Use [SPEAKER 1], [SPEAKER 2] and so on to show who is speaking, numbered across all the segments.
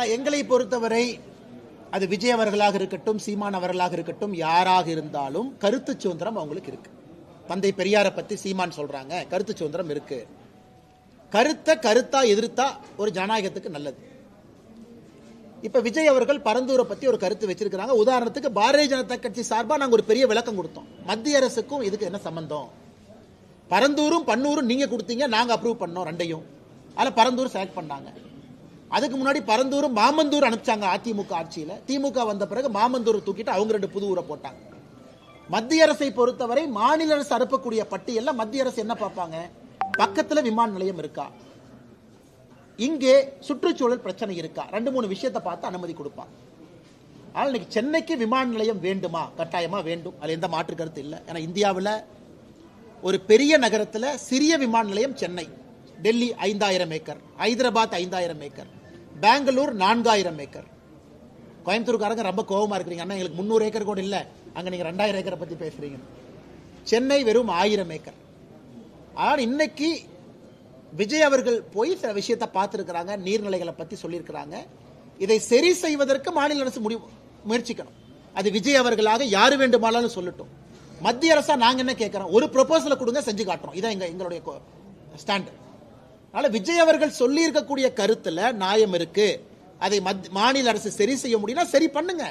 [SPEAKER 1] ஆனால் எங்களை பொறுத்தவரை அது விஜய் அவர்களாக இருக்கட்டும், சீமான் அவர்களாக இருக்கட்டும், யாராக இருந்தாலும் கருத்து சுதந்திரம் அவங்களுக்கு இருக்கு. தந்தை பெரியாரை பற்றி சீமான் சொல்றாங்க, கருத்து சுதந்திரம் இருக்கு. கருத்தா எதிர்த்தா ஒரு ஜனநாயகத்துக்கு நல்லது. இப்ப விஜய் அவர்கள் பரந்தூரை பத்தி ஒரு கருத்து வச்சிருக்காங்க. உதாரணத்துக்கு பாரதிய ஜனதா கட்சி சார்பா நாங்க ஒரு பெரிய விளக்கம் கொடுத்தோம். மத்திய அரசுக்கும் இதுக்கு என்ன சம்பந்தம்? பரந்தூரும் பன்னூரும் நீங்க கொடுத்தீங்க, நாங்க அப்ரூவ் பண்ணோம் ரெண்டையும். அதில் பரந்தூர் செலக்ட் பண்ணாங்க. அதுக்கு முன்னாடி பரந்தூரும் மாமந்தூர் அனுப்பிச்சாங்க அதிமுக ஆட்சியில். திமுக வந்த பிறகு மாமந்தூர் தூக்கிட்டு அவங்க 2 புது ஊரை போட்டாங்க. மத்திய அரசை பொறுத்தவரை மாநில அரசு அனுப்பக்கூடிய பட்டியல்ல மத்திய அரசு என்ன பார்ப்பாங்க? பக்கத்துல விமான நிலையம் இருக்கா, இங்கே சுற்றுச்சூழல் பிரச்சனை இருக்கா, 2-3 விஷயத்தை பார்த்து அனுமதி கொடுப்பாங்க. ஆனால் இன்னைக்கு சென்னைக்கு விமான நிலையம் வேண்டுமா? கட்டாயமா வேண்டும். அதுல எந்த மாற்று கருத்து இல்லை. ஏன்னா இந்தியாவில் ஒரு பெரிய நகரத்தில் சிறிய விமான நிலையம் Chennai. Delhi 5000 acre, Hyderabad 5000 acre, Bangalore 4000 acre. கோயம்புத்தூர்காரங்க ரொம்ப கோபமா இருக்கிறீங்க, அண்ணா எங்களுக்கு 300 ஏக்கர் கூட இல்லை, அங்க நீங்க 2000 ஏக்கரை பத்தி பேசுறீங்க. சென்னை வெறும் 1000 ஏக்கர். ஆனால் இன்னைக்கு விஜய் அவர்கள் போய் சில விஷயத்தை பார்த்துருக்கிறாங்க, நீர்நிலைகளை பத்தி சொல்லியிருக்கிறாங்க. இதை சரி செய்வதற்கு மாநில அரசு முயற்சிக்கணும். அது விஜய் அவர்களாக யாரு வேண்டுமானாலும் சொல்லட்டும். மத்திய அரசா நாங்க என்ன கேட்கிறோம்? ஒரு ப்ரொபோசலை கொடுங்க, செஞ்சு காட்டுறோம். இதான் எங்களுடைய ஸ்டாண்ட். அதனால விஜய் அவர்கள் சொல்லி இருக்கக்கூடிய கருத்துல நியாயம் இருக்கு. அதை மாநில அரசு சரி செய்ய முடியும்னா சரி பண்ணுங்க.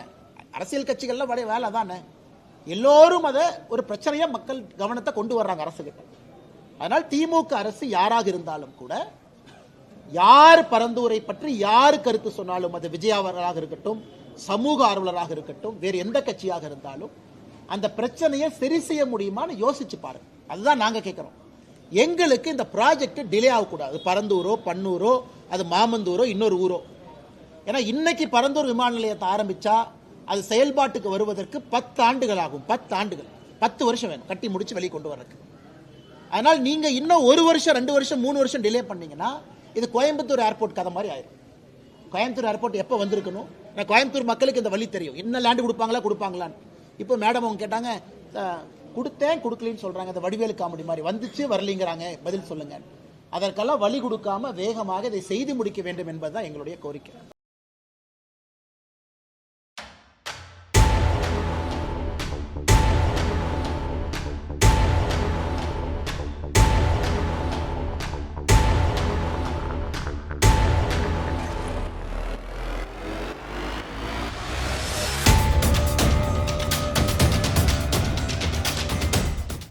[SPEAKER 1] அரசியல் கட்சிகள்ல வேலை தானே. எல்லோரும் அதை ஒரு பிரச்சனையா மக்கள் கவனத்தை கொண்டு வர்றாங்க அரசு கிட்ட. அதனால் திமுக அரசு யாராக இருந்தாலும் கூட, யார் பரந்தூரை பற்றி யாரு கருத்து சொன்னாலும், அது விஜய் அவர்களாக இருக்கட்டும், சமூக ஆர்வலராக இருக்கட்டும், வேறு எந்த கட்சியாக இருந்தாலும் அந்த பிரச்சனையை சரி செய்ய முடியுமான்னு யோசிச்சு பாருங்க. அதுதான் நாங்க கேட்கிறோம். எங்களுக்கு இந்த ப்ராஜெக்ட் டிலே ஆகக்கூடாது. பரந்தூரோ பன்னூரோ அது மாமந்தூரோ இன்னொரு ஊரோ. ஏன்னா இன்னைக்கு பரந்தூர் விமான நிலையத்தை ஆரம்பிச்சா அது செயல்பாட்டுக்கு வருவதற்கு 10 ஆண்டுகள் ஆகும். 10 ஆண்டுகள், 10 வருஷம் வேணும் கட்டி முடிச்சு வெளியே கொண்டு வரக்கு. அதனால் நீங்க இன்னும் 1 வருஷம் 2 வருஷம் 3 வருஷம் டிலே பண்ணீங்கன்னா இது கோயம்புத்தூர் ஏர்போர்ட் கதை மாதிரி ஆயிடும். கோயம்புத்தூர் ஏர்போர்ட் எப்போ வந்திருக்கணும்? கோயம்புத்தூர் மக்களுக்கு இந்த வழி தெரியும். இன்னும் லேண்டு கொடுப்பாங்களான்னு. இப்போ மேடம் அவங்க கேட்டாங்க, கொடுத்தேன் கொடுக்கலன்னு சொல்றாங்க. அந்த வடிவேலு காமெடி மாதிரி வந்துச்சு வரலிங்கிறாங்க, பதில் சொல்லுங்க. அதற்கெல்லாம் வழி கொடுக்காம வேகமாக இதை செய்து முடிக்க வேண்டும் என்பதுதான் எங்களுடைய கோரிக்கை.